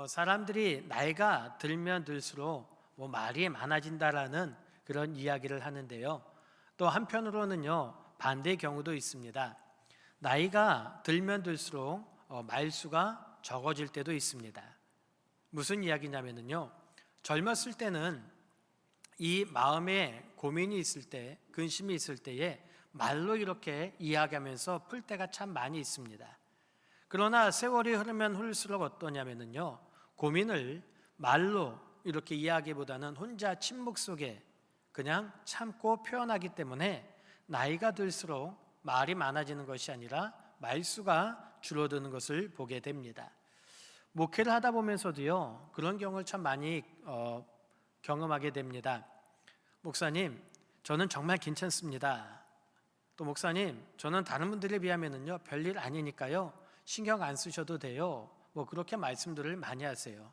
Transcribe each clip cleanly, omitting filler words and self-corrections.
사람들이 나이가 들면 들수록 말이 많아진다라는 그런 이야기를 하는데요. 또 한편으로는요, 반대의 경우도 있습니다. 나이가 들면 들수록 말수가 적어질 때도 있습니다. 무슨 이야기냐면요, 젊었을 때는 이 마음에 고민이 있을 때, 근심이 있을 때에 말로 이렇게 이야기하면서 풀 때가 참 많이 있습니다. 그러나 세월이 흐르면 흐를수록 어떠냐면요, 고민을 말로 이렇게 이야기보다는 혼자 침묵 속에 그냥 참고 표현하기 때문에 나이가 들수록 말이 많아지는 것이 아니라 말수가 줄어드는 것을 보게 됩니다. 목회를 하다 보면서도요, 그런 경우를 참 많이 경험하게 됩니다. 목사님, 저는 정말 괜찮습니다. 또 목사님, 저는 다른 분들에 비하면요 별일 아니니까요 신경 안 쓰셔도 돼요. 그렇게 말씀들을 많이 하세요.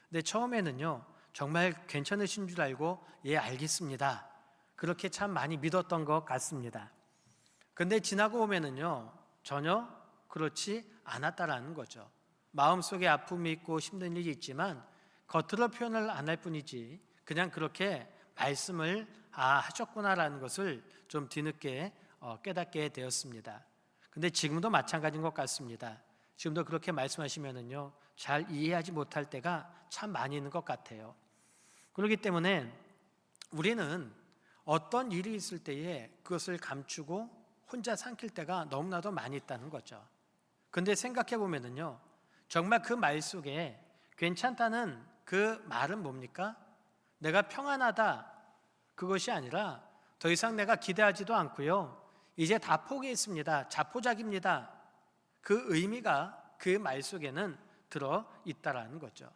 근데 처음에는요, 정말 괜찮으신 줄 알고 예, 알겠습니다, 그렇게 참 많이 믿었던 것 같습니다. 근데 지나고 오면은요, 전혀 그렇지 않았다라는 거죠. 마음속에 아픔이 있고 힘든 일이 있지만 겉으로 표현을 안 할 뿐이지 그냥 그렇게 말씀을 하셨구나라는 것을 좀 뒤늦게 깨닫게 되었습니다. 근데 지금도 마찬가지인 것 같습니다. 지금도 그렇게 말씀하시면은요, 잘 이해하지 못할 때가 참 많이 있는 것 같아요. 그렇기 때문에 우리는 어떤 일이 있을 때에 그것을 감추고 혼자 삼킬 때가 너무나도 많이 있다는 거죠. 근데 생각해 보면은요, 정말 그 말 속에 괜찮다는 그 말은 뭡니까? 내가 평안하다, 그것이 아니라 더 이상 내가 기대하지도 않고요, 이제 다 포기했습니다, 자포자기입니다, 그 의미가 그 말 속에는 들어 있다라는 거죠.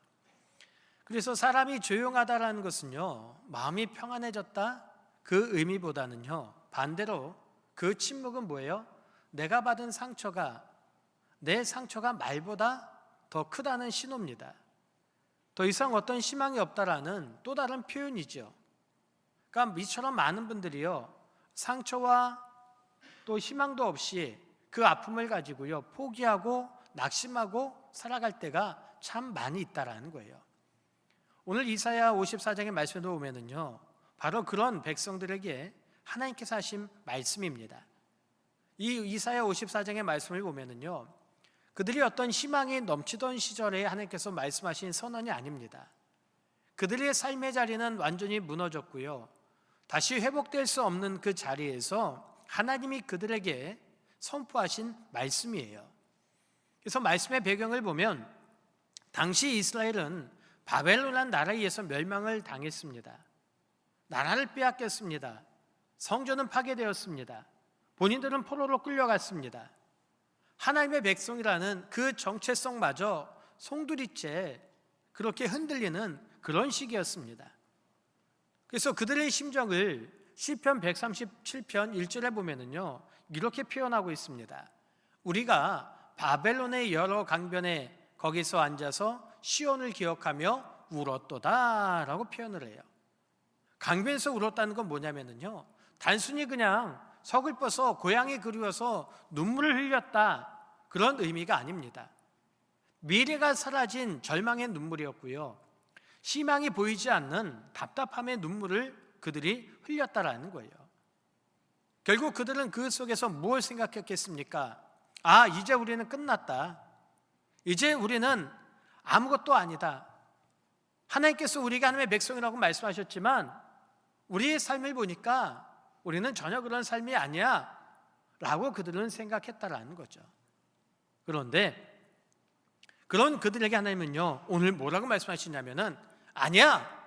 그래서 사람이 조용하다라는 것은요, 마음이 평안해졌다, 그 의미보다는요, 반대로 그 침묵은 뭐예요? 내가 받은 상처가, 내 상처가 말보다 더 크다는 신호입니다. 더 이상 어떤 희망이 없다라는 또 다른 표현이죠. 그러니까 이처럼 많은 분들이요, 상처와 또 희망도 없이 그 아픔을 가지고요, 포기하고 낙심하고 살아갈 때가 참 많이 있다라는 거예요. 오늘 이사야 54장의 말씀에 보면은요, 바로 그런 백성들에게 하나님께서 하신 말씀입니다. 이 이사야 54장의 말씀을 보면은요, 그들이 어떤 희망이 넘치던 시절에 하나님께서 말씀하신 선언이 아닙니다. 그들의 삶의 자리는 완전히 무너졌고요, 다시 회복될 수 없는 그 자리에서 하나님이 그들에게 선포하신 말씀이에요. 그래서 말씀의 배경을 보면 당시 이스라엘은 바벨론이라는 나라에 의해서 멸망을 당했습니다. 나라를 빼앗겼습니다. 성전은 파괴되었습니다. 본인들은 포로로 끌려갔습니다. 하나님의 백성이라는 그 정체성마저 송두리째 그렇게 흔들리는 그런 시기였습니다. 그래서 그들의 심정을 시편 137편 1절에 보면은요, 이렇게 표현하고 있습니다. 우리가 바벨론의 여러 강변에 거기서 앉아서 시온을 기억하며 울었도다 라고 표현을 해요. 강변에서 울었다는 건 뭐냐면요, 단순히 그냥 서글퍼서 고향이 그리워서 눈물을 흘렸다, 그런 의미가 아닙니다. 미래가 사라진 절망의 눈물이었고요, 희망이 보이지 않는 답답함의 눈물을 그들이 흘렸다라는 거예요. 결국 그들은 그 속에서 무엇을 생각했겠습니까? 이제 우리는 끝났다, 이제 우리는 아무것도 아니다, 하나님께서 우리가 하나님의 백성이라고 말씀하셨지만 우리의 삶을 보니까 우리는 전혀 그런 삶이 아니야 라고 그들은 생각했다라는 거죠. 그런데 그런 그들에게 하나님은요, 오늘 뭐라고 말씀하시냐면은 아니야,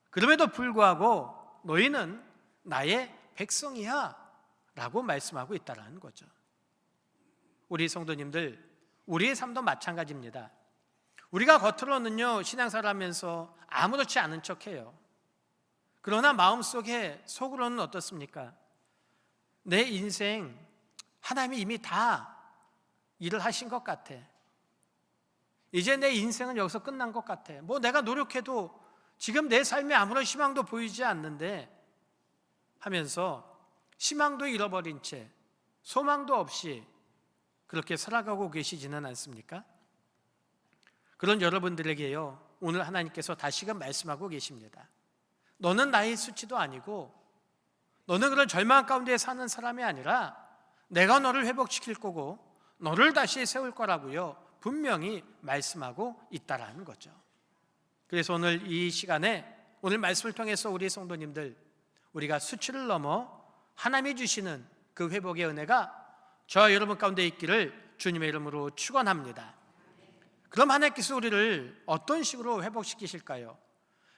그럼에도 불구하고 너희는 나의 백성이야 라고 말씀하고 있다라는 거죠. 우리 성도님들, 우리의 삶도 마찬가지입니다. 우리가 겉으로는요, 신앙생활 하면서 아무렇지 않은 척해요. 그러나 마음속에, 속으로는 어떻습니까? 내 인생 하나님이 이미 다 일을 하신 것 같아. 이제 내 인생은 여기서 끝난 것 같아. 내가 노력해도 지금 내 삶에 아무런 희망도 보이지 않는데 하면서 희망도 잃어버린 채 소망도 없이 그렇게 살아가고 계시지는 않습니까? 그런 여러분들에게요, 오늘 하나님께서 다시금 말씀하고 계십니다. 너는 나의 수치도 아니고 너는 그런 절망 가운데 사는 사람이 아니라 내가 너를 회복시킬 거고 너를 다시 세울 거라고요, 분명히 말씀하고 있다라는 거죠. 그래서 오늘 이 시간에 오늘 말씀을 통해서 우리 성도님들, 우리가 수치를 넘어 하나님이 주시는 그 회복의 은혜가 저와 여러분 가운데 있기를 주님의 이름으로 축원합니다. 그럼 하나님께서 우리를 어떤 식으로 회복시키실까요?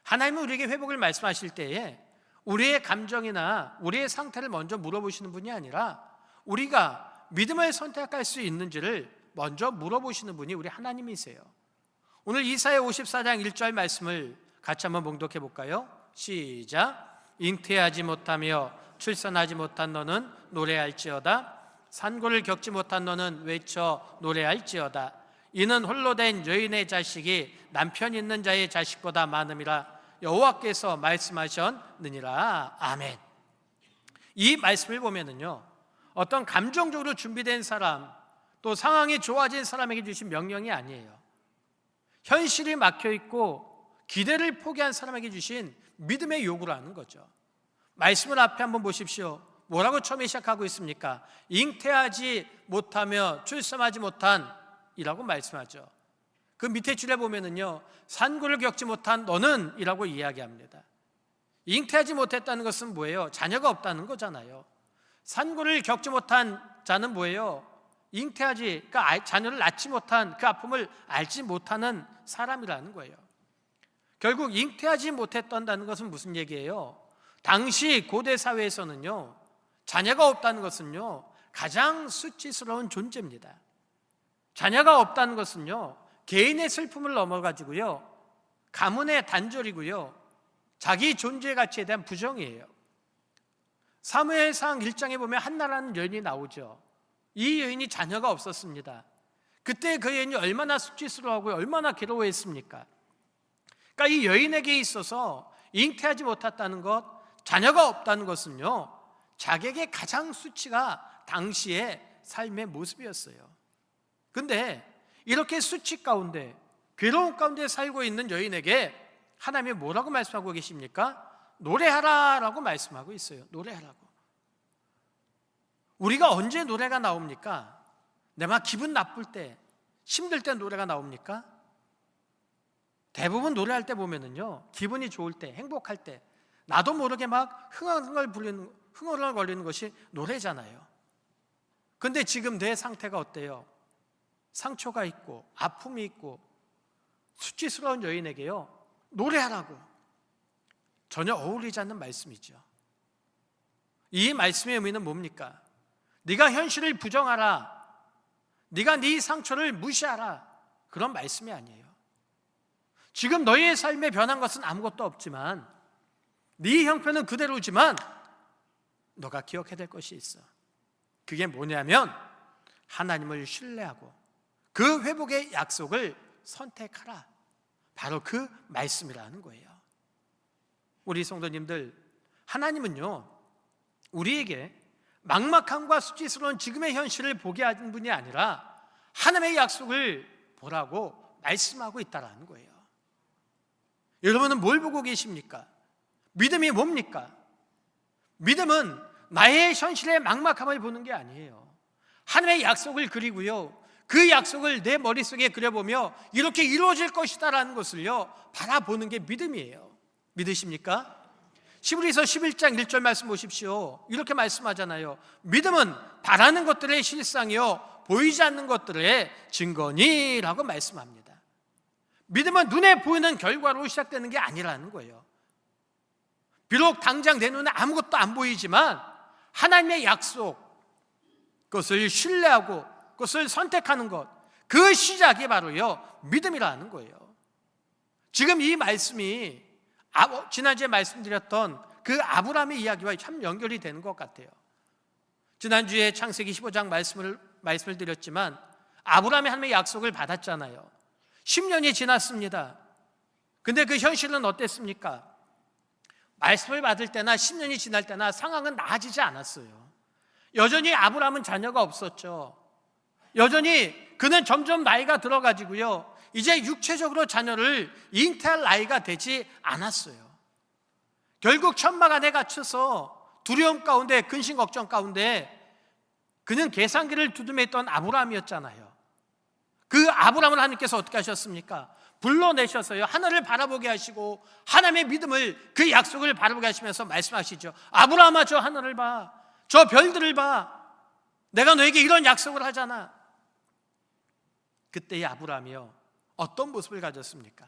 하나님은 우리에게 회복을 말씀하실 때에 우리의 감정이나 우리의 상태를 먼저 물어보시는 분이 아니라 우리가 믿음을 선택할 수 있는지를 먼저 물어보시는 분이 우리 하나님이세요. 오늘 이사야 54장 1절 말씀을 같이 한번 봉독해 볼까요? 시작. 잉태하지 못하며 출산하지 못한 너는 노래할지어다. 산고를 겪지 못한 너는 외쳐 노래할지어다. 이는 홀로 된 여인의 자식이 남편 있는 자의 자식보다 많음이라 여호와께서 말씀하셨느니라. 아멘. 이 말씀을 보면은요, 어떤 감정적으로 준비된 사람, 또 상황이 좋아진 사람에게 주신 명령이 아니에요. 현실이 막혀 있고 기대를 포기한 사람에게 주신 믿음의 요구라는 거죠. 말씀을 앞에 한번 보십시오. 뭐라고 처음에 시작하고 있습니까? 잉태하지 못하며 출산하지 못한 이라고 말씀하죠. 그 밑에 줄에 보면은요, 산고를 겪지 못한 너는 이라고 이야기합니다. 잉태하지 못했다는 것은 뭐예요? 자녀가 없다는 거잖아요. 산고를 겪지 못한 자는 뭐예요? 잉태하지, 그러니까 자녀를 낳지 못한 그 아픔을 알지 못하는 사람이라는 거예요. 결국 잉태하지 못했다는 것은 무슨 얘기예요? 당시 고대 사회에서는요, 자녀가 없다는 것은요, 가장 수치스러운 존재입니다. 자녀가 없다는 것은요, 개인의 슬픔을 넘어가지고요, 가문의 단절이고요, 자기 존재 가치에 대한 부정이에요. 사무엘상 1장에 보면 한나라는 여인이 나오죠. 이 여인이 자녀가 없었습니다. 그때 그 여인이 얼마나 수치스러워하고 얼마나 괴로워했습니까? 그러니까 이 여인에게 있어서 잉태하지 못했다는 것, 자녀가 없다는 것은요, 자기에게 가장 수치가 당시의 삶의 모습이었어요. 근데 이렇게 수치 가운데, 괴로움 가운데 살고 있는 여인에게 하나님이 뭐라고 말씀하고 계십니까? 노래하라라고 말씀하고 있어요. 노래하라고. 우리가 언제 노래가 나옵니까? 내가 기분 나쁠 때, 힘들 때 노래가 나옵니까? 대부분 노래할 때 보면은요, 기분이 좋을 때, 행복할 때 나도 모르게 막 흥얼거리는 것이 노래잖아요. 근데 지금 내 상태가 어때요? 상처가 있고 아픔이 있고 수치스러운 여인에게요, 노래하라고. 전혀 어울리지 않는 말씀이죠. 이 말씀의 의미는 뭡니까? 네가 현실을 부정하라, 네가 네 상처를 무시하라, 그런 말씀이 아니에요. 지금 너희의 삶에 변한 것은 아무것도 없지만 네 형편은 그대로지만 너가 기억해야 될 것이 있어. 그게 뭐냐면 하나님을 신뢰하고 그 회복의 약속을 선택하라. 바로 그 말씀이라는 거예요. 우리 성도님들, 하나님은요, 우리에게 막막함과 수치스러운 지금의 현실을 보게 하는 분이 아니라 하나님의 약속을 보라고 말씀하고 있다는 거예요. 여러분은 뭘 보고 계십니까? 믿음이 뭡니까? 믿음은 나의 현실의 막막함을 보는 게 아니에요. 하나님의 약속을 그리고요, 그 약속을 내 머릿속에 그려보며 이렇게 이루어질 것이다라는 것을요, 바라보는 게 믿음이에요. 믿으십니까? 히브리서 11장 1절 말씀 보십시오. 이렇게 말씀하잖아요. 믿음은 바라는 것들의 실상이요 보이지 않는 것들의 증거니라고 말씀합니다. 믿음은 눈에 보이는 결과로 시작되는 게 아니라는 거예요. 비록 당장 내 눈에 아무것도 안 보이지만 하나님의 약속, 그것을 신뢰하고 그것을 선택하는 것, 그 시작이 바로요 믿음이라는 거예요. 지금 이 말씀이 지난주에 말씀드렸던 그 아브라함의 이야기와 참 연결이 되는 것 같아요. 지난주에 창세기 15장 말씀을 드렸지만 아브라함이 하나님의 약속을 받았잖아요. 10년이 지났습니다. 근데 그 현실은 어땠습니까? 말씀을 받을 때나 10년이 지날 때나 상황은 나아지지 않았어요. 여전히 아브라함은 자녀가 없었죠. 여전히 그는 점점 나이가 들어가지고요, 이제 육체적으로 자녀를 잉태할 나이가 되지 않았어요. 결국 천막 안에 갇혀서 두려움 가운데, 근심 걱정 가운데 그는 계산기를 두둠에 있던 아브라함이었잖아요. 그 아브라함을 하나님께서 어떻게 하셨습니까? 불러내셔서요, 하늘을 바라보게 하시고 하나님의 믿음을, 그 약속을 바라보게 하시면서 말씀하시죠. 아브라함아, 저 하늘을 봐, 저 별들을 봐, 내가 너에게 이런 약속을 하잖아. 그때의 아브라함이요, 어떤 모습을 가졌습니까?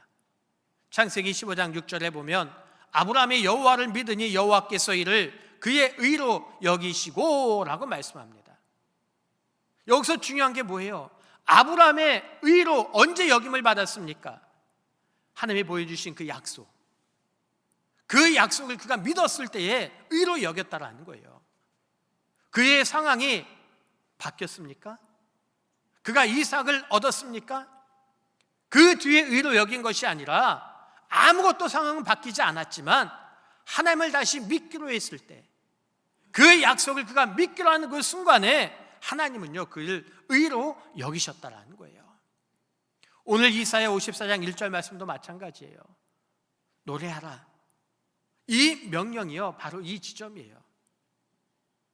창세기 15장 6절에 보면 아브라함이 여호와를 믿으니 여호와께서 이를 그의 의로 여기시고 라고 말씀합니다. 여기서 중요한 게 뭐예요? 아브라함의 의로 언제 여김을 받았습니까? 하나님이 보여주신 그 약속, 그 약속을 그가 믿었을 때에 의로 여겼다라는 거예요. 그의 상황이 바뀌었습니까? 그가 이삭을 얻었습니까? 그 뒤에 의로 여긴 것이 아니라 아무것도 상황은 바뀌지 않았지만 하나님을 다시 믿기로 했을 때, 그 약속을 그가 믿기로 하는 그 순간에 하나님은요, 그를 의로 여기셨다라는 거예요. 오늘 이사야 54장 1절 말씀도 마찬가지예요. 노래하라. 이 명령이요, 바로 이 지점이에요.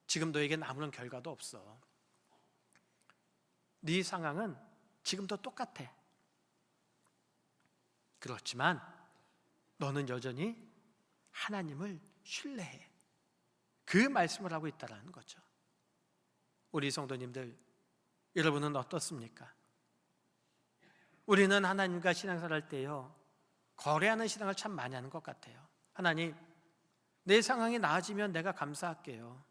지금 너에겐 아무런 결과도 없어. 네 상황은 지금도 똑같아. 그렇지만 너는 여전히 하나님을 신뢰해. 그 말씀을 하고 있다는 거죠. 우리 성도님들, 여러분은 어떻습니까? 우리는 하나님과 신앙생활 할 때요, 거래하는 신앙을 참 많이 하는 것 같아요. 하나님, 내 상황이 나아지면 내가 감사할게요.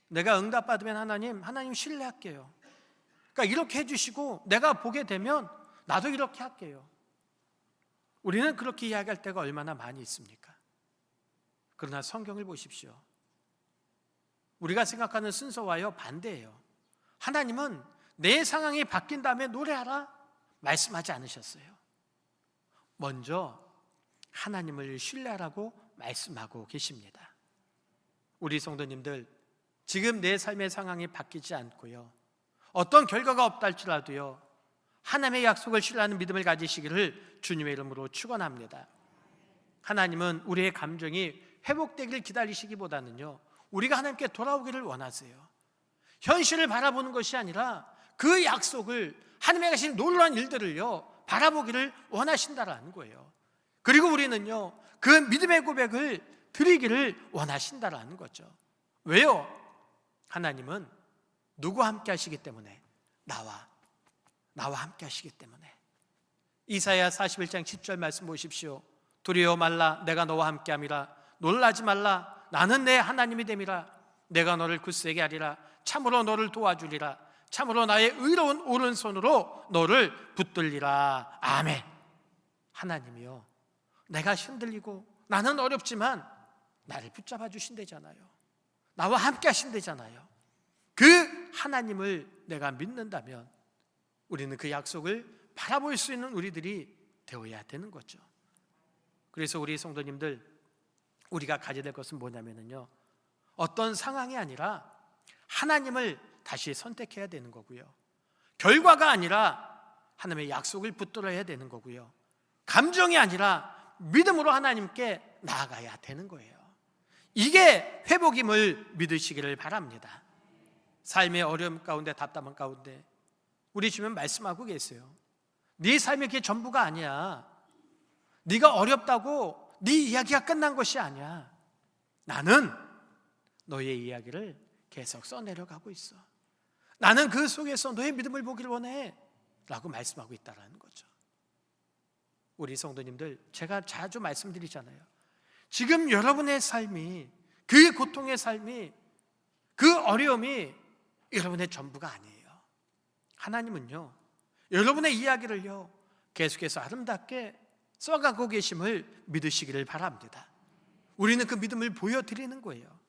내가 응답받으면 하나님 신뢰할게요. 그러니까 이렇게 해주시고 내가 보게 되면 나도 이렇게 할게요. 우리는 그렇게 이야기할 때가 얼마나 많이 있습니까? 그러나 성경을 보십시오. 우리가 생각하는 순서와요, 반대예요. 하나님은 내 상황이 바뀐 다음에 노래하라 말씀하지 않으셨어요. 먼저 하나님을 신뢰하라고 말씀하고 계십니다. 우리 성도님들, 지금 내 삶의 상황이 바뀌지 않고요, 어떤 결과가 없다 할지라도요, 하나님의 약속을 신뢰하는 믿음을 가지시기를 주님의 이름으로 축원합니다. 하나님은 우리의 감정이 회복되기를 기다리시기보다는요, 우리가 하나님께 돌아오기를 원하세요. 현실을 바라보는 것이 아니라 그 약속을, 하나님의 하신 놀라운 일들을요, 바라보기를 원하신다라는 거예요. 그리고 우리는요, 그 믿음의 고백을 드리기를 원하신다라는 거죠. 왜요? 하나님은 누구와 함께 하시기 때문에? 나와 함께 하시기 때문에. 이사야 41장 10절 말씀 보십시오. 두려워 말라, 내가 너와 함께 함이라. 놀라지 말라, 나는 내 하나님이 됨이라. 내가 너를 굳세게 하리라. 참으로 너를 도와주리라. 참으로 나의 의로운 오른손으로 너를 붙들리라. 아멘. 하나님이요, 내가 흔들리고 나는 어렵지만 나를 붙잡아 주신대잖아요. 나와 함께 하신대잖아요. 그 하나님을 내가 믿는다면 우리는 그 약속을 바라볼 수 있는 우리들이 되어야 되는 거죠. 그래서 우리 성도님들, 우리가 가져야 될 것은 뭐냐면요, 어떤 상황이 아니라 하나님을 다시 선택해야 되는 거고요, 결과가 아니라 하나님의 약속을 붙들어야 되는 거고요, 감정이 아니라 믿음으로 하나님께 나아가야 되는 거예요. 이게 회복임을 믿으시기를 바랍니다. 삶의 어려움 가운데, 답답한 가운데 우리 주님 말씀하고 계세요. 네 삶이 그게 전부가 아니야. 네가 어렵다고 네 이야기가 끝난 것이 아니야. 나는 너의 이야기를 계속 써내려가고 있어. 나는 그 속에서 너의 믿음을 보기를 원해 라고 말씀하고 있다는 거죠. 우리 성도님들, 제가 자주 말씀드리잖아요. 지금 여러분의 삶이, 그 고통의 삶이, 그 어려움이 여러분의 전부가 아니에요. 하나님은요, 여러분의 이야기를요, 계속해서 아름답게 써가고 계심을 믿으시기를 바랍니다. 우리는 그 믿음을 보여드리는 거예요.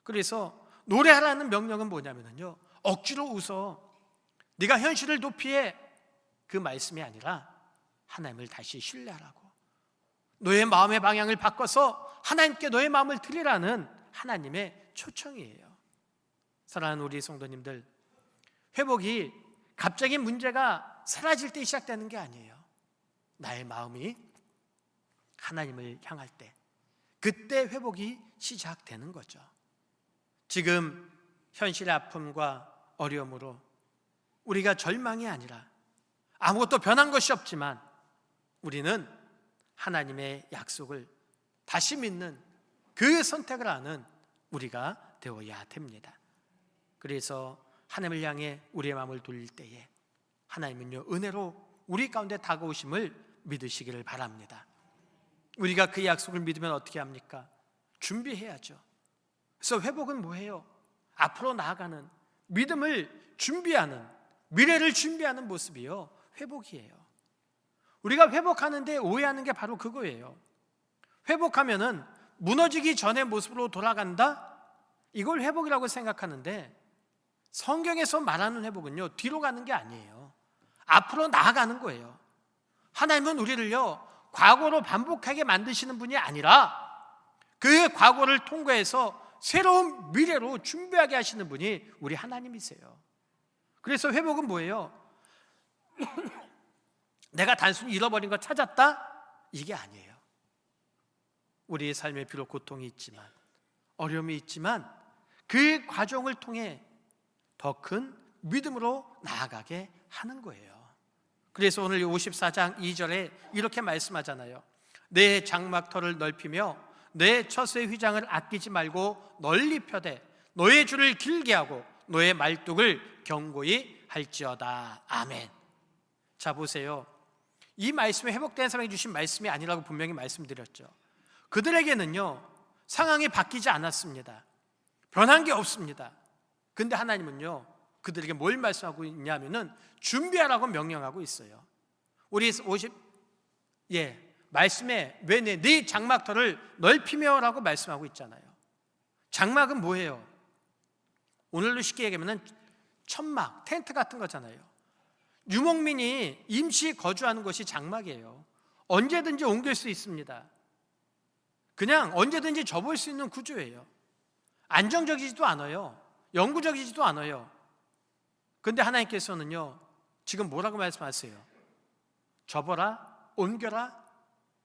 그래서 노래하라는 명령은 뭐냐면요, 억지로 웃어, 네가 현실을 도피해, 그 말씀이 아니라 하나님을 다시 신뢰하라고, 너의 마음의 방향을 바꿔서 하나님께 너의 마음을 드리라는 하나님의 초청이에요. 사랑하는 우리 성도님들, 회복이 갑자기 문제가 사라질 때 시작되는 게 아니에요. 나의 마음이 하나님을 향할 때, 그때 회복이 시작되는 거죠. 지금 현실의 아픔과 어려움으로 우리가 절망이 아니라 아무것도 변한 것이 없지만 우리는 하나님의 약속을 다시 믿는 그 선택을 하는 우리가 되어야 됩니다. 그래서 하나님을 향해 우리의 마음을 돌릴 때에 하나님은요, 은혜로 우리 가운데 다가오심을 믿으시기를 바랍니다. 우리가 그 약속을 믿으면 어떻게 합니까? 준비해야죠. 그래서 회복은 뭐예요? 앞으로 나아가는 믿음을 준비하는, 미래를 준비하는 모습이요, 회복이에요. 우리가 회복하는데 오해하는 게 바로 그거예요. 회복하면은 무너지기 전의 모습으로 돌아간다? 이걸 회복이라고 생각하는데, 성경에서 말하는 회복은요, 뒤로 가는 게 아니에요. 앞으로 나아가는 거예요. 하나님은 우리를요, 과거로 반복하게 만드시는 분이 아니라 그 과거를 통과해서 새로운 미래로 준비하게 하시는 분이 우리 하나님이세요. 그래서 회복은 뭐예요? 내가 단순히 잃어버린 거 찾았다? 이게 아니에요. 우리의 삶에 비록 고통이 있지만, 어려움이 있지만 그 과정을 통해 더 큰 믿음으로 나아가게 하는 거예요. 그래서 오늘 54장 2절에 이렇게 말씀하잖아요. 내 장막터를 넓히며 내 처소의 휘장을 아끼지 말고 널리 펴되 너의 줄을 길게 하고 너의 말뚝을 견고히 할지어다. 아멘. 자, 보세요. 이 말씀이 회복된 사람에게 주신 말씀이 아니라고 분명히 말씀드렸죠. 그들에게는요, 상황이 바뀌지 않았습니다. 변한 게 없습니다. 근데 하나님은요, 그들에게 뭘 말씀하고 있냐면은 준비하라고 명령하고 있어요. 우리 말씀에 왜 네 장막터를 넓히며라고 말씀하고 있잖아요. 장막은 뭐예요? 오늘로 쉽게 얘기하면 천막, 텐트 같은 거잖아요. 유목민이 임시 거주하는 것이 장막이에요. 언제든지 옮길 수 있습니다. 그냥 언제든지 접을 수 있는 구조예요. 안정적이지도 않아요. 영구적이지도 않아요. 근데 하나님께서는요, 지금 뭐라고 말씀하세요? 접어라, 옮겨라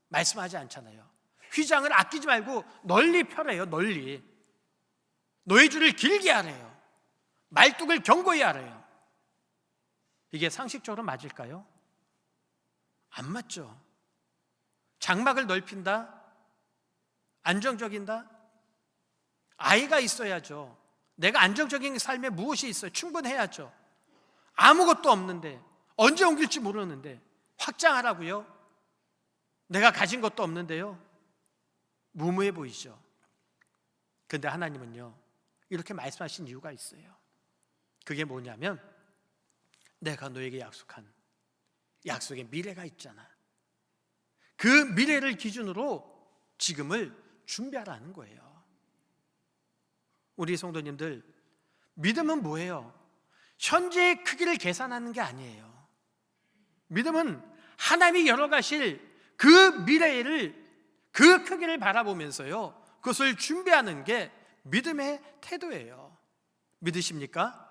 말씀하지 않잖아요. 휘장을 아끼지 말고 널리 펴래요. 널리. 너의 줄을 길게 하래요. 말뚝을 견고히 하래요. 이게 상식적으로 맞을까요? 안 맞죠. 장막을 넓힌다? 안정적인다? 아이가 있어야죠. 내가 안정적인 삶에 무엇이 있어요? 충분해야죠. 아무것도 없는데, 언제 옮길지 모르는데 확장하라고요? 내가 가진 것도 없는데요. 무모해 보이죠. 근데 하나님은요, 이렇게 말씀하신 이유가 있어요. 그게 뭐냐면, 내가 너에게 약속한 약속의 미래가 있잖아. 그 미래를 기준으로 지금을 준비하라는 거예요. 우리 성도님들, 믿음은 뭐예요? 현재의 크기를 계산하는 게 아니에요. 믿음은 하나님이 열어가실 그 미래를, 그 크기를 바라보면서요, 그것을 준비하는 게 믿음의 태도예요. 믿으십니까?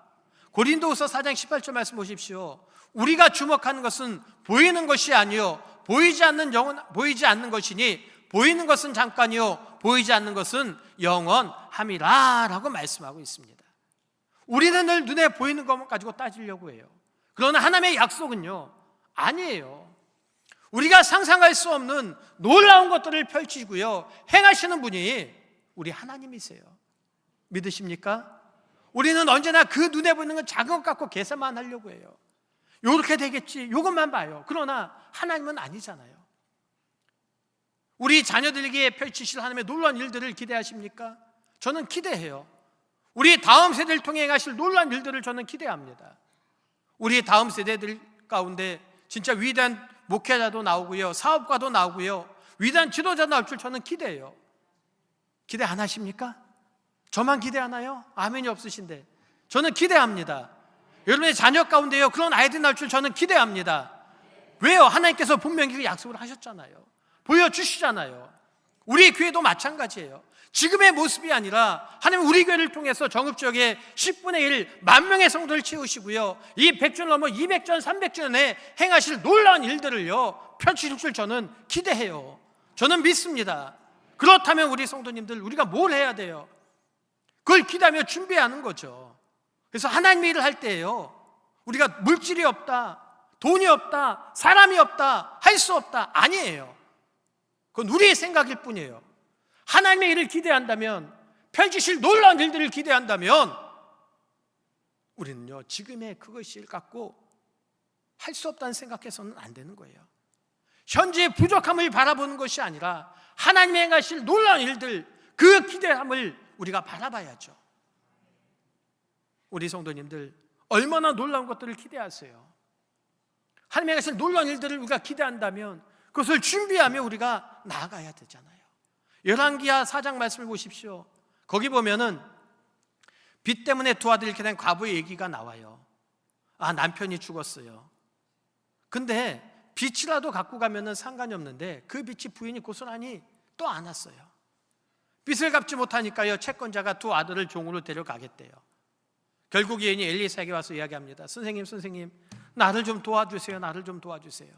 고린도후서 4장 18절 말씀 보십시오. 우리가 주목하는 것은 보이는 것이 아니요 보이지 않는 것이니 보이는 것은 잠깐이요 보이지 않는 것은 영원함이라 라고 말씀하고 있습니다. 우리는 늘 눈에 보이는 것만 가지고 따지려고 해요. 그러나 하나님의 약속은요, 아니에요. 우리가 상상할 수 없는 놀라운 것들을 펼치고요 행하시는 분이 우리 하나님이세요. 믿으십니까? 우리는 언제나 그 눈에 보이는 건 작은 것 갖고 계산만 하려고 해요. 요렇게 되겠지, 요것만 봐요. 그러나 하나님은 아니잖아요. 우리 자녀들에게 펼치실 하나님의 놀라운 일들을 기대하십니까? 저는 기대해요. 우리 다음 세대를 통해 행하실 놀라운 일들을 저는 기대합니다. 우리 다음 세대들 가운데 진짜 위대한 목회자도 나오고요, 사업가도 나오고요, 위대한 지도자 나올 줄 저는 기대해요. 기대 안 하십니까? 저만 기대하나요? 아멘이 없으신데. 저는 기대합니다. 여러분의 자녀 가운데요, 그런 아이들이 나올 줄 저는 기대합니다. 왜요? 하나님께서 분명히 그 약속을 하셨잖아요. 보여주시잖아요. 우리 교회도 마찬가지예요. 지금의 모습이 아니라 하나님 우리 교회를 통해서 정읍지역에 10분의 1 10,000명의 성도를 채우시고요, 이 100주 넘어 200전 300주년에 행하실 놀라운 일들을요 펼치실 줄 저는 기대해요. 저는 믿습니다. 그렇다면 우리 성도님들, 우리가 뭘 해야 돼요? 그걸 기대하며 준비하는 거죠. 그래서 하나님의 일을 할 때예요, 우리가 물질이 없다, 돈이 없다, 사람이 없다, 할 수 없다, 아니에요. 그건 우리의 생각일 뿐이에요. 하나님의 일을 기대한다면, 펼치실 놀라운 일들을 기대한다면 우리는요 지금의 그것을 갖고 할 수 없다는 생각해서는 안 되는 거예요. 현재의 부족함을 바라보는 것이 아니라 하나님의 행하실 놀라운 일들, 그 기대함을 우리가 바라봐야죠. 우리 성도님들, 얼마나 놀라운 것들을 기대하세요? 하나님의 행하실 놀라운 일들을 우리가 기대한다면 그것을 준비하며 우리가 나아가야 되잖아요. 열왕기하 4장 말씀을 보십시오. 거기 보면은 빚 때문에 두 아들을 잃게 된 과부의 얘기가 나와요. 남편이 죽었어요. 근데 빚이라도 갖고 가면은 상관이 없는데 그 빚이 부인이 고스란히 또 안았어요. 빚을 갚지 못하니까요 채권자가 두 아들을 종으로 데려가겠대요. 결국 여인이 엘리사에게 와서 이야기합니다. 선생님, 나를 좀 도와주세요. 나를 좀 도와주세요.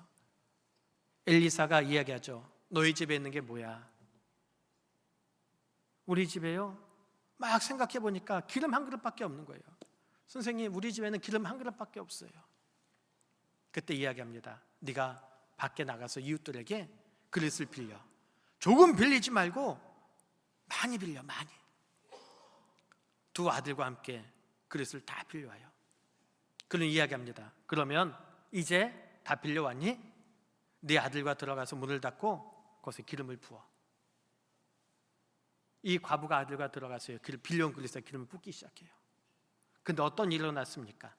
엘리사가 이야기하죠. 너희 집에 있는 게 뭐야? 우리 집에요, 막 생각해 보니까 기름 한 그릇밖에 없는 거예요. 선생님, 우리 집에는 기름 한 그릇밖에 없어요. 그때 이야기합니다. 네가 밖에 나가서 이웃들에게 그릇을 빌려. 조금 빌리지 말고 많이 빌려, 많이. 두 아들과 함께 그릇을 다 빌려와요. 그는 이야기합니다. 그러면 이제 다 빌려왔니? 네 아들과 들어가서 문을 닫고 거기서 기름을 부어. 이 과부가 아들과 들어가서요 빌려온 그릇에 기름을 붓기 시작해요. 근데 어떤 일이 일어났습니까?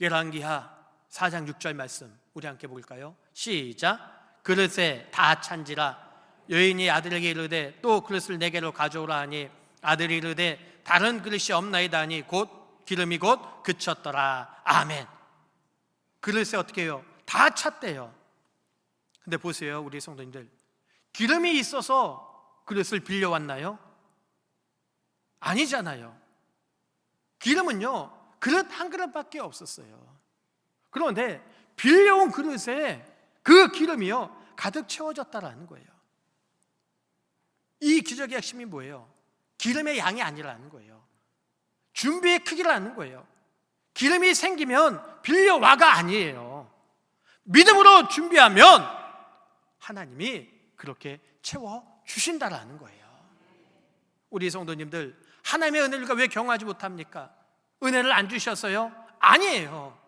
열왕기하 4장 6절 말씀 우리 함께 볼까요? 시작. 그릇에 다 찬지라. 여인이 아들에게 이르되 또 그릇을 내게로 가져오라 하니 아들이 이르되 다른 그릇이 없나이다 하니 곧 기름이 곧 그쳤더라. 아멘. 그릇에 어떻게 해요? 다 찼대요. 근데 보세요, 우리 성도님들, 기름이 있어서 그릇을 빌려왔나요? 아니잖아요. 기름은요 그릇 한 그릇밖에 없었어요. 그런데 빌려온 그릇에 그 기름이요 가득 채워졌다라는 거예요. 이 기적의 핵심이 뭐예요? 기름의 양이 아니라는 거예요. 준비의 크기라는 거예요. 기름이 생기면 빌려와가 아니에요. 믿음으로 준비하면 하나님이 그렇게 채워주신다라는 거예요. 우리 성도님들, 하나님의 은혜를 왜 경험하지 못합니까? 은혜를 안 주셔서요? 아니에요.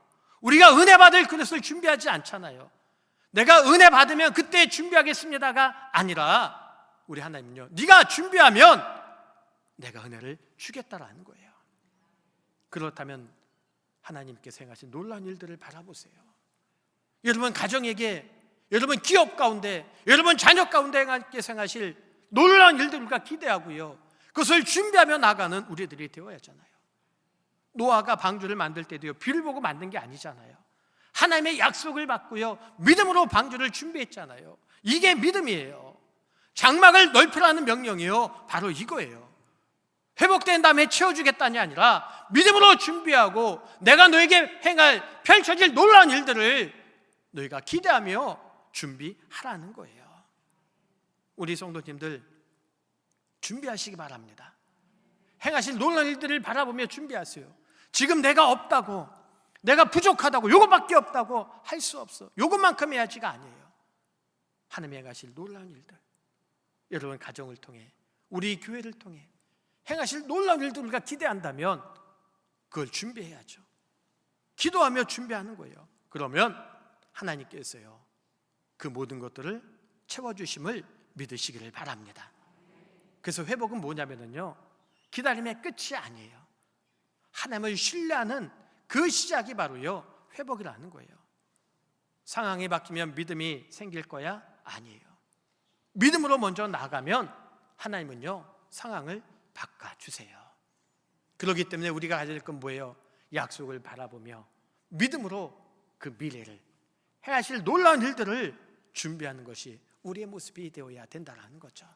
우리가 은혜 받을 그릇을 준비하지 않잖아요. 내가 은혜 받으면 그때 준비하겠습니다가 아니라 우리 하나님은요, 네가 준비하면 내가 은혜를 주겠다라는 거예요. 그렇다면 하나님께서 행하신 놀라운 일들을 바라보세요. 여러분 가정에게, 여러분 기업 가운데, 여러분 자녀 가운데 하나님께서 행하실 놀라운 일들을 우리가 기대하고요, 그것을 준비하며 나가는 우리들이 되어야 하잖아요. 노아가 방주를 만들 때도요 비를 보고 만든 게 아니잖아요. 하나님의 약속을 받고요 믿음으로 방주를 준비했잖아요. 이게 믿음이에요. 장막을 넓히라는 명령이요 바로 이거예요. 회복된 다음에 채워주겠다니 아니라 믿음으로 준비하고 내가 너에게 행할, 펼쳐질 놀라운 일들을 너희가 기대하며 준비하라는 거예요. 우리 성도님들 준비하시기 바랍니다. 행하실 놀라운 일들을 바라보며 준비하세요. 지금 내가 없다고, 내가 부족하다고, 요것밖에 없다고 할 수 없어, 요것만큼 해야지가 아니에요. 하나님이 행하실 놀라운 일들, 여러분 가정을 통해, 우리 교회를 통해 행하실 놀라운 일들을 우리가 기대한다면 그걸 준비해야죠. 기도하며 준비하는 거예요. 그러면 하나님께서요 그 모든 것들을 채워주심을 믿으시기를 바랍니다. 그래서 회복은 뭐냐면요 기다림의 끝이 아니에요. 하나님을 신뢰하는 그 시작이 바로요 회복이라는 거예요. 상황이 바뀌면 믿음이 생길 거야? 아니에요. 믿음으로 먼저 나가면 하나님은요 상황을 바꿔주세요. 그렇기 때문에 우리가 가질 건 뭐예요? 약속을 바라보며 믿음으로 그 미래를, 행하실 놀라운 일들을 준비하는 것이 우리의 모습이 되어야 된다는 거죠.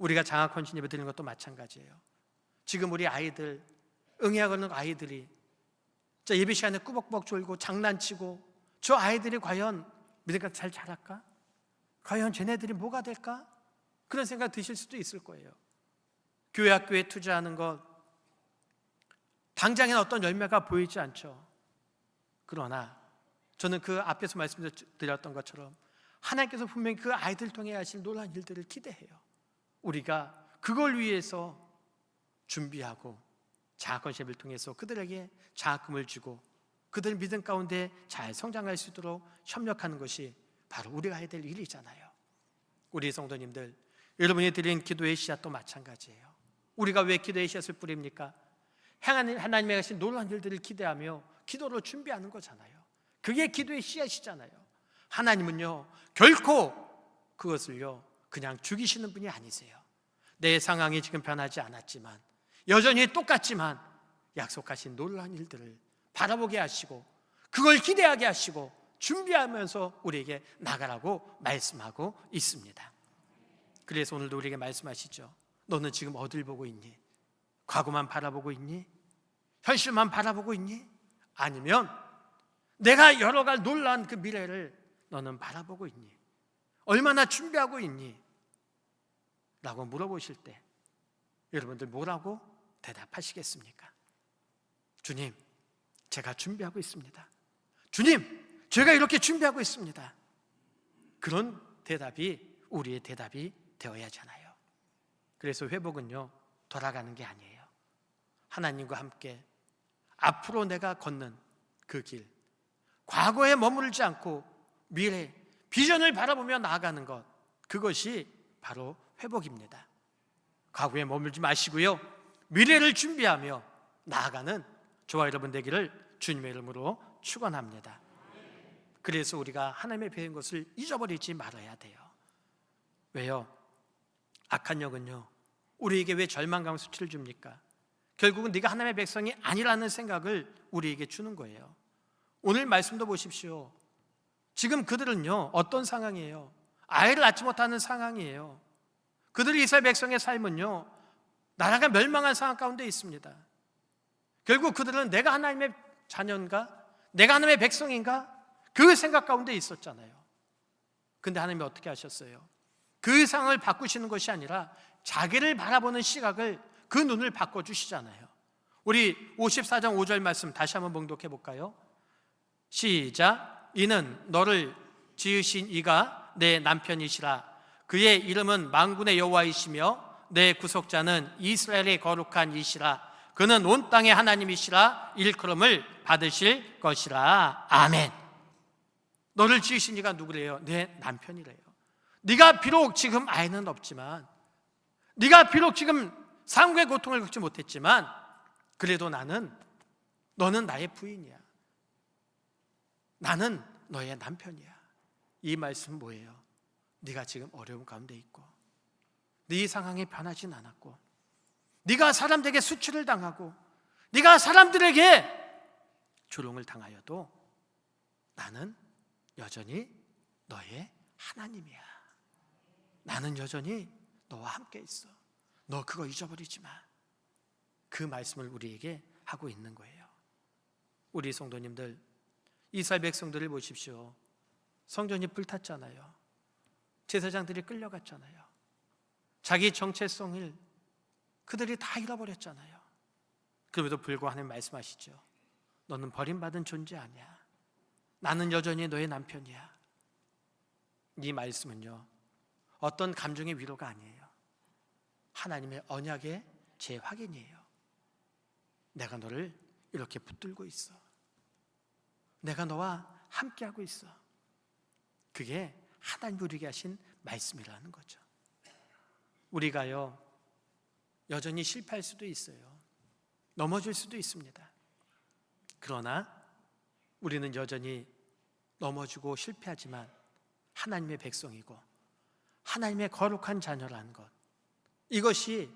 우리가 장학헌신 예배 드리는 것도 마찬가지예요. 지금 우리 아이들, 응애하는 아이들이 예배 시간에 꾸벅꾸벅 졸고 장난치고, 저 아이들이 과연 믿음과 잘 자랄까? 과연 쟤네들이 뭐가 될까? 그런 생각 드실 수도 있을 거예요. 교회 학교에 투자하는 것, 당장에는 어떤 열매가 보이지 않죠. 그러나 저는 그 앞에서 말씀드렸던 것처럼 하나님께서 분명히 그 아이들 통해 하실 놀라운 일들을 기대해요. 우리가 그걸 위해서 준비하고 장학헌신 예배를 통해서 그들에게 장학금을 주고 그들 믿음 가운데 잘 성장할 수 있도록 협력하는 것이 바로 우리가 해야 될 일이잖아요. 우리 성도님들, 여러분이 드린 기도의 씨앗도 마찬가지예요. 우리가 왜 기도의 씨앗을 뿌립니까? 하나님의 하신 놀라운 일들을 기대하며 기도로 준비하는 거잖아요. 그게 기도의 씨앗이잖아요. 하나님은요, 결코 그것을요 그냥 죽이시는 분이 아니세요. 내 상황이 지금 변하지 않았지만, 여전히 똑같지만 약속하신 놀라운 일들을 바라보게 하시고 그걸 기대하게 하시고 준비하면서 우리에게 나가라고 말씀하고 있습니다. 그래서 오늘도 우리에게 말씀하시죠. 너는 지금 어딜 보고 있니? 과거만 바라보고 있니? 현실만 바라보고 있니? 아니면 내가 열어갈 놀라운 그 미래를 너는 바라보고 있니? 얼마나 준비하고 있니? 라고 물어보실 때 여러분들 뭐라고 대답하시겠습니까? 주님, 제가 준비하고 있습니다. 주님, 제가 이렇게 준비하고 있습니다. 그런 대답이 우리의 대답이 되어야 하잖아요. 그래서 회복은요, 돌아가는 게 아니에요. 하나님과 함께 앞으로 내가 걷는 그 길, 과거에 머무르지 않고 미래, 비전을 바라보며 나아가는 것, 그것이 바로 회복입니다. 과거에 머물지 마시고요, 미래를 준비하며 나아가는 저와 여러분 되기를 주님의 이름으로 축원합니다. 그래서 우리가 하나님의 배운 것을 잊어버리지 말아야 돼요. 왜요? 악한 영은요, 우리에게 왜 절망감과 수치를 줍니까? 결국은 네가 하나님의 백성이 아니라는 생각을 우리에게 주는 거예요. 오늘 말씀도 보십시오. 지금 그들은요, 어떤 상황이에요? 아이를 낳지 못하는 상황이에요. 그들이 이스라엘 백성의 삶은요, 나라가 멸망한 상황 가운데 있습니다. 결국 그들은 내가 하나님의 자녀인가? 내가 하나님의 백성인가? 그 생각 가운데 있었잖아요. 근데 하나님이 어떻게 하셨어요? 그 상황을 바꾸시는 것이 아니라 자기를 바라보는 시각을, 그 눈을 바꿔주시잖아요. 우리 54장 5절 말씀 다시 한번 봉독해 볼까요? 시작. 이는 너를 지으신 이가 내 남편이시라. 그의 이름은 만군의 여호와이시며 내 구속자는 이스라엘의 거룩한 이시라. 그는 온 땅의 하나님이시라. 일컬음을 받으실 것이라. 아멘. 너를 지으신 이가 누구래요? 내 남편이래요. 네가 비록 지금 아이는 없지만, 네가 비록 지금 상고의 고통을 겪지 못했지만, 그래도 너는 나의 부인이야. 나는 너의 남편이야. 이 말씀 뭐예요? 네가 지금 어려움 가운데 있고, 네 상황이 변하진 않았고, 네가 사람들에게 수치를 당하고, 네가 사람들에게 조롱을 당하여도 나는 여전히 너의 하나님이야. 나는 여전히 너와 함께 있어. 너 그거 잊어버리지 마. 그 말씀을 우리에게 하고 있는 거예요. 우리 성도님들, 이스라엘 백성들을 보십시오. 성전이 불탔잖아요. 제사장들이 끌려갔잖아요. 자기 정체성을 그들이 다 잃어버렸잖아요. 그럼에도 불구하고 하나님 말씀하시죠. 너는 버림받은 존재 아니야. 나는 여전히 너의 남편이야. 이 말씀은요, 어떤 감정의 위로가 아니에요. 하나님의 언약의 재확인이에요. 내가 너를 이렇게 붙들고 있어. 내가 너와 함께하고 있어. 그게 하나님이 우리에게 하신 말씀이라는 거죠. 우리가요, 여전히 실패할 수도 있어요. 넘어질 수도 있습니다. 그러나 우리는 여전히 넘어지고 실패하지만 하나님의 백성이고 하나님의 거룩한 자녀라는 것, 이것이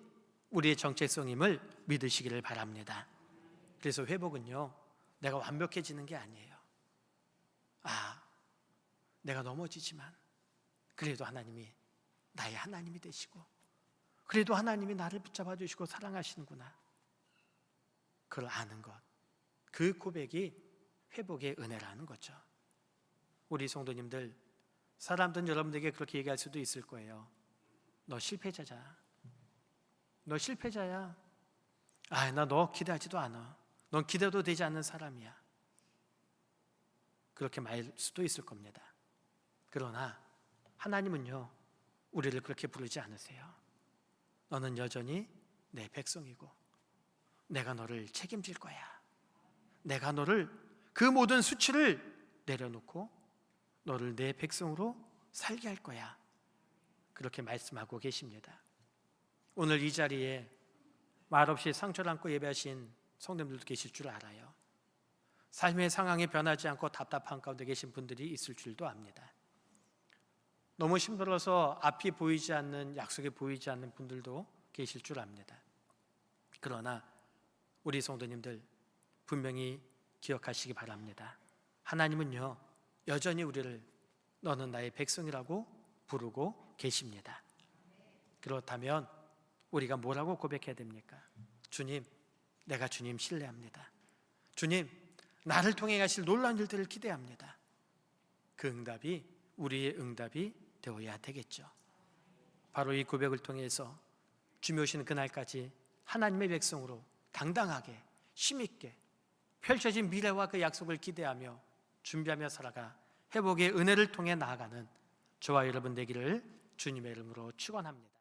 우리의 정체성임을 믿으시기를 바랍니다. 그래서 회복은요, 내가 완벽해지는 게 아니에요. 내가 넘어지지만 그래도 하나님이 나의 하나님이 되시고 그래도 하나님이 나를 붙잡아 주시고 사랑하시는구나. 그걸 아는 것, 그 고백이 회복의 은혜라는 거죠. 우리 성도님들, 사람들은 여러분들에게 그렇게 얘기할 수도 있을 거예요. 너 실패자자. 너 실패자야. 나 너 기대하지도 않아. 넌 기대도 되지 않는 사람이야. 그렇게 말할 수도 있을 겁니다. 그러나 하나님은요, 우리를 그렇게 부르지 않으세요. 너는 여전히 내 백성이고 내가 너를 책임질 거야. 내가 너를, 그 모든 수치를 내려놓고 너를 내 백성으로 살게 할 거야. 그렇게 말씀하고 계십니다. 오늘 이 자리에 말없이 상처를 안고 예배하신 성도님들도 계실 줄 알아요. 삶의 상황이 변하지 않고 답답한 가운데 계신 분들이 있을 줄도 압니다. 너무 힘들어서 앞이 보이지 않는, 약속이 보이지 않는 분들도 계실 줄 압니다. 그러나 우리 성도님들 분명히 기억하시기 바랍니다. 하나님은요, 여전히 우리를 너는 나의 백성이라고 부르고 계십니다. 그렇다면 우리가 뭐라고 고백해야 됩니까? 주님, 내가 주님 신뢰합니다. 주님, 나를 통해 하실 놀라운 일들을 기대합니다. 그 응답이 우리의 응답이 되어야 되겠죠. 바로 이 고백을 통해서 주님 오시는 그날까지 하나님의 백성으로 당당하게 힘있게 펼쳐진 미래와 그 약속을 기대하며 준비하며 살아가 회복의 은혜를 통해 나아가는 저와 여러분 되기를 주님의 이름으로 축원합니다.